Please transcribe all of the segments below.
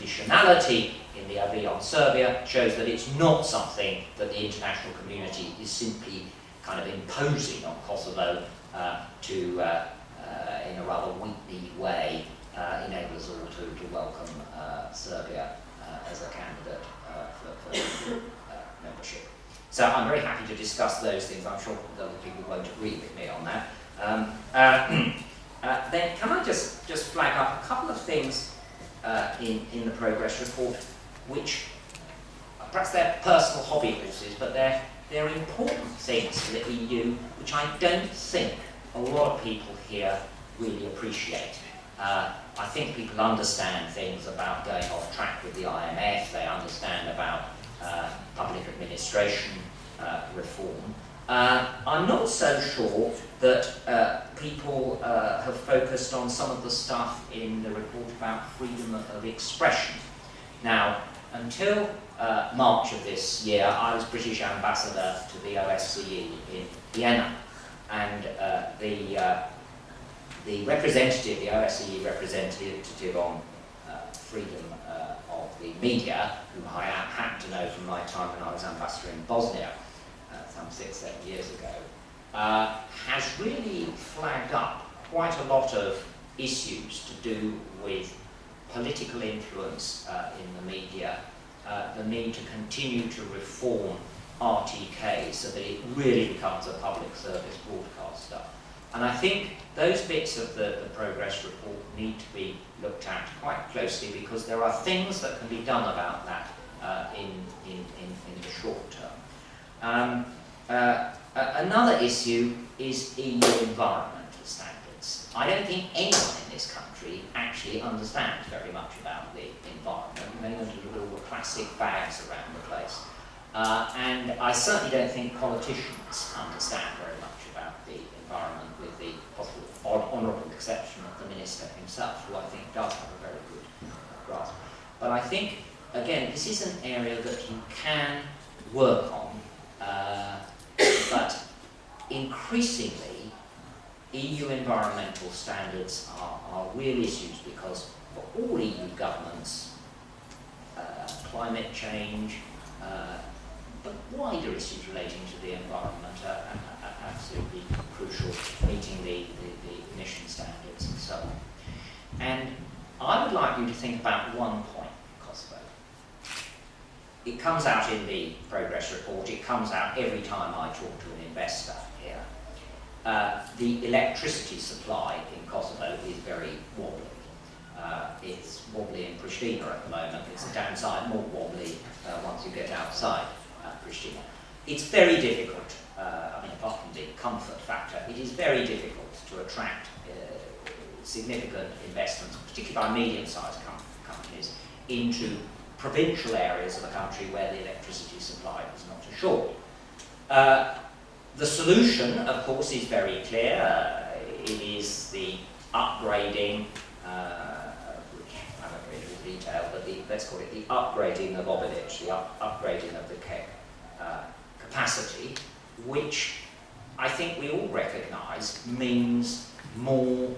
conditionality in the avis on Serbia shows that it's not something that the international community is simply kind of imposing on Kosovo to, in a rather weakly way, enable us all to welcome Serbia as a candidate for membership. So I'm very happy to discuss those things. I'm sure that other people won't agree with me on that. Then can I just flag up a couple of things in the progress report, which perhaps they're personal hobby horses, but they're important things for the EU, which I don't think a lot of people here really appreciate. I think people understand things about going off track with the IMF, they understand about public administration reform. I'm not so sure that people have focused on some of the stuff in the report about freedom of expression. Now, until March of this year, I was British ambassador to the OSCE in Vienna, and the representative, the OSCE representative on freedom of the media, whom I happen to know from my time when I was ambassador in Bosnia, some 6-7 years ago, has really flagged up quite a lot of issues to do with political influence in the media, the need to continue to reform RTK so that it really becomes a public service broadcaster. And I think those bits of the progress report need to be looked at quite closely, because there are things that can be done about that in the short term. Another issue is EU environmental standards. I don't think anyone in this country actually understands very much about the environment. They don't look at all the plastic bags around the place. And I certainly don't think politicians understand very much about the environment, with the possible honourable exception of the Minister himself, who I think does have a very good grasp. But I think, again, this is an area that you can work on, but increasingly EU environmental standards are real issues, because for all EU governments, climate change, but wider issues relating to the environment are absolutely crucial, meeting the emission standards and so on. And I would like you to think about one point in Kosovo. It comes out in the progress report, it comes out every time I talk to an investor here. The electricity supply in Kosovo is very wobbly. It's wobbly in Pristina at the moment. It's a downside, more wobbly once you get outside Pristina. It's very difficult, apart from the comfort factor, it is very difficult to attract significant investments, particularly by medium-sized companies, into provincial areas of the country where the electricity supply is not assured. The solution, of course, is very clear. It is the upgrading, which I won't go into detail, but let's call it the upgrading of Obilic, the upgrading of the capacity, which I think we all recognise means more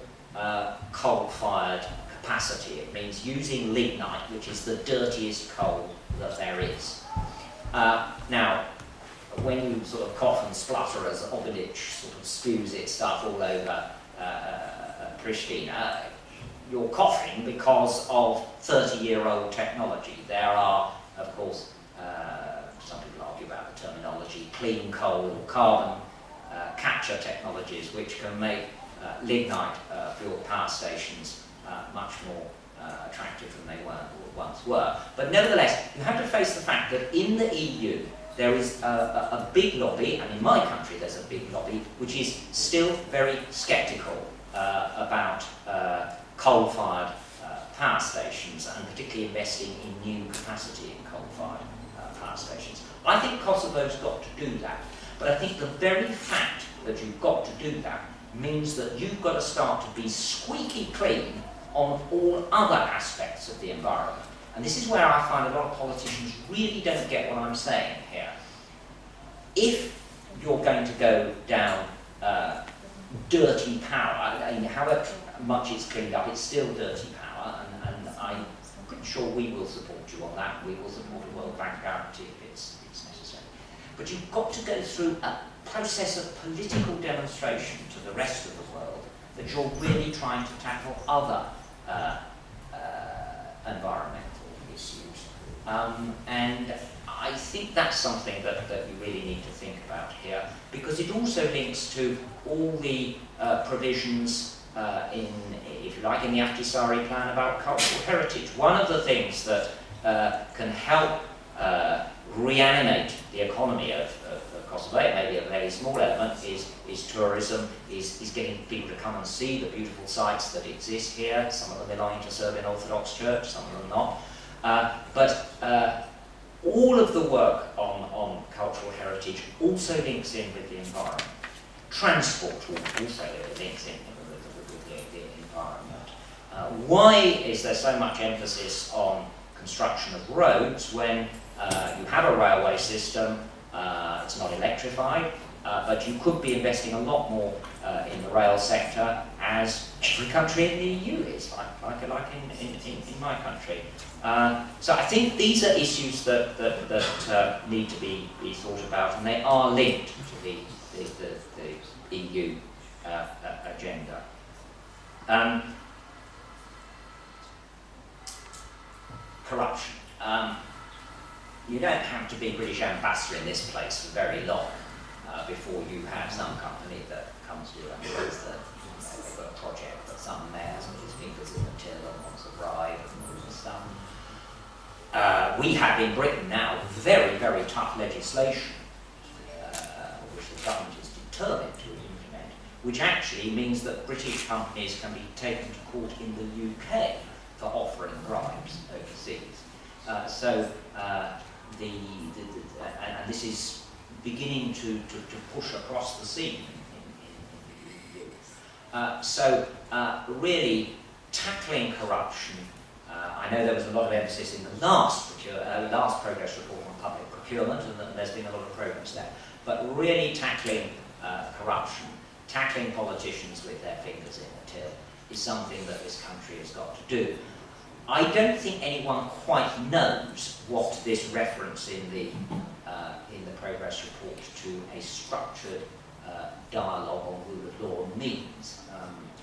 coal-fired capacity. It means using lignite, which is the dirtiest coal that there is. Now, when you sort of cough and splutter as Obilic sort of spews its stuff all over Pristina, you're coughing because of 30-year-old technology. There are, of course, some people argue about the terminology, clean coal or carbon capture technologies, which can make lignite-fueled power stations much more attractive than they once were. But nevertheless, you have to face the fact that in the EU, there is a big lobby, and in my country there's a big lobby, which is still very sceptical about coal-fired power stations, and particularly investing in new capacity in coal-fired power stations. I think Kosovo's got to do that, but I think the very fact that you've got to do that means that you've got to start to be squeaky clean on all other aspects of the environment. And this is where I find a lot of politicians really don't get what I'm saying here. If you're going to go down dirty power, I mean, however much it's cleaned up, it's still dirty power, and I'm pretty sure we will support you on that. We will support a World Bank guarantee if it's necessary. But you've got to go through a process of political demonstration to the rest of the world that you're really trying to tackle other environmental issues. And I think that's something that you really need to think about here, because it also links to all the provisions in, if you like, in the Ahtisaari plan about cultural heritage. One of the things that can help reanimate the economy of Kosovo, it may be a very small element, is tourism, is getting people to come and see the beautiful sites that exist here, some of them belonging to Serbian Orthodox Church, some of them not. But all of the work on cultural heritage also links in with the environment. Transport also links in with the environment. Why is there so much emphasis on construction of roads when you have a railway system? It's not electrified, but you could be investing a lot more in the rail sector, as every country in the EU is, like in my country. So I think these are issues that need to be thought about, and they are linked to the EU agenda. Corruption. You don't have to be British ambassador in this place for very long before you have some company that comes to you and says that they've got a project that some mayor's got his fingers in the till and wants a bribe and all this stuff. We have in Britain now very, very tough legislation which the government is determined to implement, which actually means that British companies can be taken to court in the UK for offering bribes overseas. And this is beginning to push across the scene in the EU. Really tackling corruption. I know there was a lot of emphasis in the last progress report on public procurement, and there's been a lot of progress there. But really tackling corruption, tackling politicians with their fingers in the till, is something that this country has got to do. I don't think anyone quite knows what this reference in the progress report to a structured dialogue on rule of law means.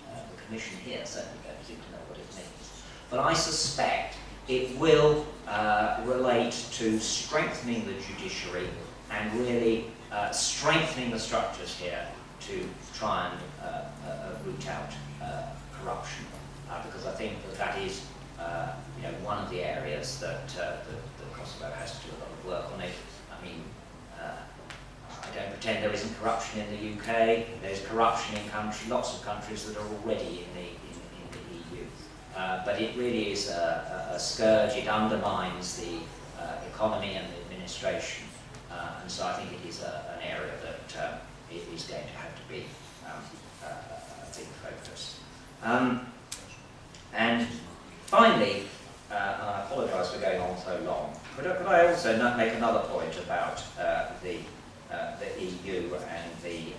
The Commission here certainly don't seem to know what it means. But I suspect it will relate to strengthening the judiciary and really strengthening the structures here to try and root out corruption, because I think that is one of the areas that Kosovo has to do a lot of work on it. I mean, I don't pretend there isn't corruption in the UK. There's corruption in lots of countries that are already in the EU. But it really is a scourge. It undermines the economy and the administration. And so I think it is an area that it is going to have to be a big focus. And finally, and I apologise for going on so long, could I also make another point about the EU and the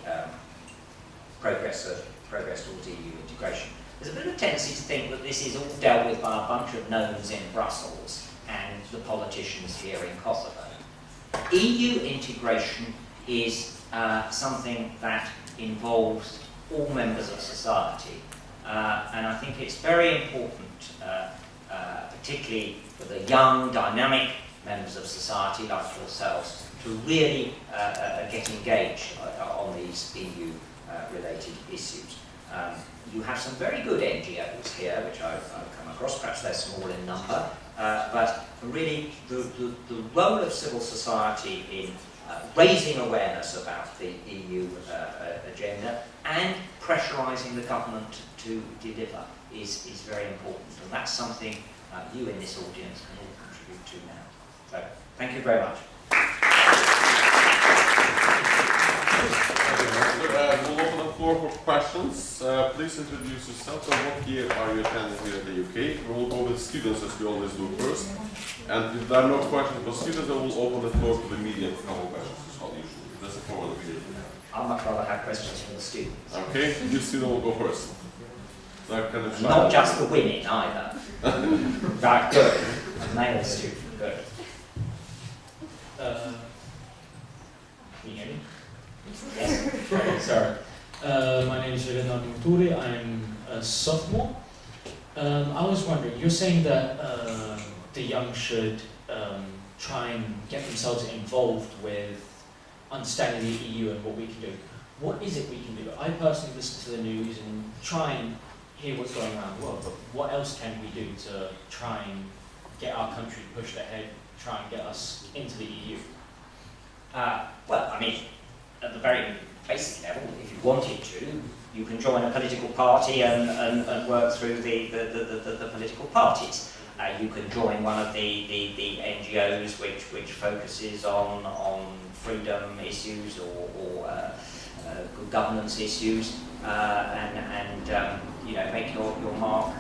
progress towards EU integration? There's a bit of a tendency to think that this is all dealt with by a bunch of gnomes in Brussels and the politicians here in Kosovo. EU integration is something that involves all members of society. And I think it's very important, particularly for the young, dynamic members of society like yourselves, to really get engaged on these EU-related issues. You have some very good NGOs here, which I've come across. Perhaps they're small in number, but really the role of civil society in raising awareness about the EU agenda and pressurising the government to deliver is very important, and that's something you in this audience can all contribute to now. So, thank you very much. We'll open the floor for questions. Please introduce yourself and what year are you attending here in the UK. We will go with students as we always do first. And if there are no questions for students, I will open the floor to the media for a couple of questions as well, usually. That's the format of the media. I'd much rather have questions from the students. Okay, you student will go first. I can try. Not just the women either. Right, good. Male student, good. Can you hear me? Yes. Okay, sorry. My name is Renan Mouturi. I'm a sophomore. I was wondering, you're saying that the young should try and get themselves involved with understanding the EU and what we can do. What is it we can do? I personally listen to the news and try and hear what's going around the world, but what else can we do to try and get our country pushed ahead, try and get us into the EU? Well, I mean, at the very basic level, if you wanted to, you can join a political party and work through the political parties. You can join one of the NGOs which focuses on freedom issues or good governance issues, and you know, make your mark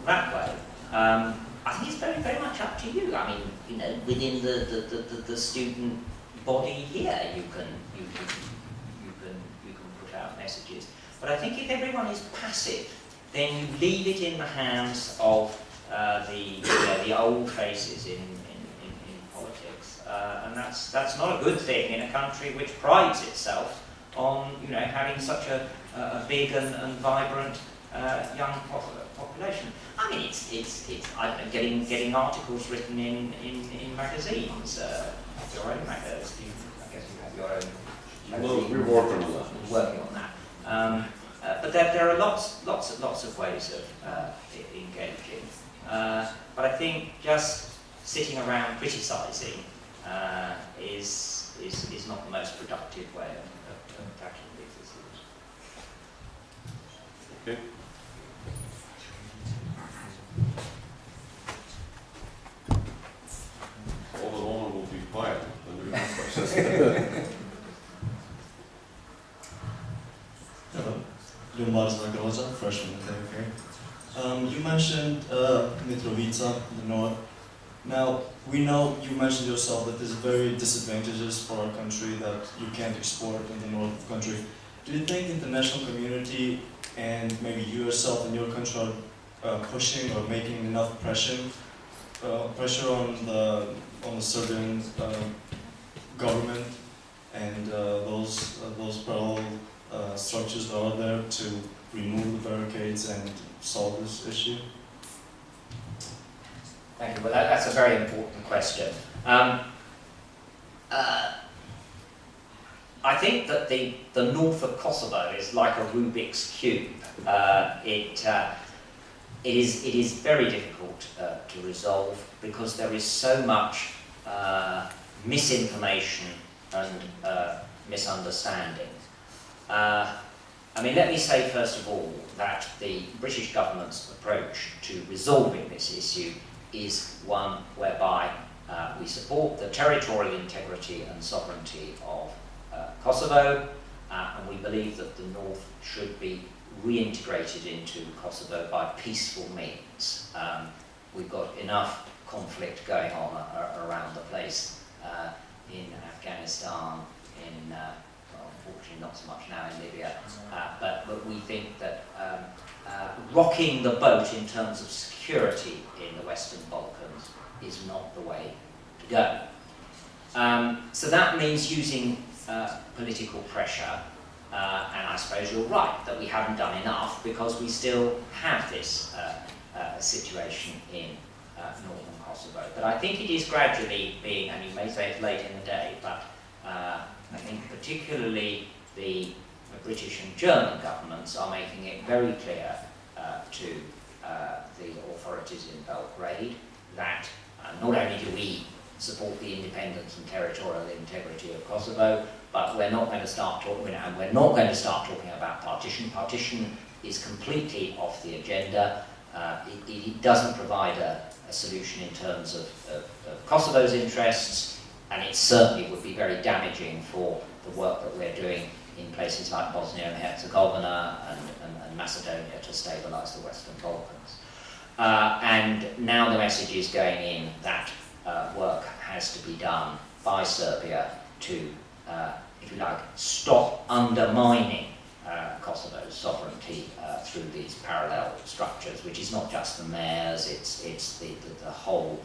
that way. I think it's very much up to you. I mean, you know, within the student body here, you can put out messages. But I think if everyone is passive, then you leave it in the hands of the old faces in politics, and that's not a good thing in a country which prides itself on, you know, having such a big and vibrant young population. I mean, it's I don't know, getting articles written in magazines. Your own magazine. I guess you have your own magazine. Well, we're working on that. Working on that. But there are lots of ways of engaging. But I think just sitting around criticising is not the most productive way of tackling these issues. Okay. All the women will be quiet when we ask questions. Hello, Lumbar Zagaloza, freshman at here. You mentioned Mitrovica in the north. Now, we know you mentioned yourself that there's very disadvantages for our country that you can't export in the north of the country. Do you think international community and maybe you yourself in your country are pushing or making enough pressure on the Serbian government and those parallel structures that are there to remove the barricades and solve this issue? Thank you. Well, that's a very important question. I think that the north of Kosovo is like a Rubik's cube. It is very difficult to resolve because there is so much misinformation and misunderstanding. I mean, let me say first of all that the British government's approach to resolving this issue is one whereby we support the territorial integrity and sovereignty of Kosovo, and we believe that the north should be reintegrated into Kosovo by peaceful means. We've got enough conflict going on around the place in Afghanistan, in unfortunately not so much now in Libya, but we think that rocking the boat in terms of security in the Western Balkans is not the way to go. So that means using political pressure, and I suppose you're right that we haven't done enough because we still have this situation in northern Kosovo. But I think it is gradually being, and you may say it's late in the day, but I think particularly the British and German governments are making it very clear to the authorities in Belgrade that not only do we support the independence and territorial integrity of Kosovo, but we're not going to start talking, and we're not going to start talking about partition. Partition is completely off the agenda. It doesn't provide a solution in terms of Kosovo's interests, and it certainly would be very damaging for the work that we're doing in places like Bosnia and Herzegovina and Macedonia to stabilise the Western Balkans. And now the message is going in that work has to be done by Serbia to, if you like, stop undermining Kosovo's sovereignty through these parallel structures, which is not just the mayors, it's the whole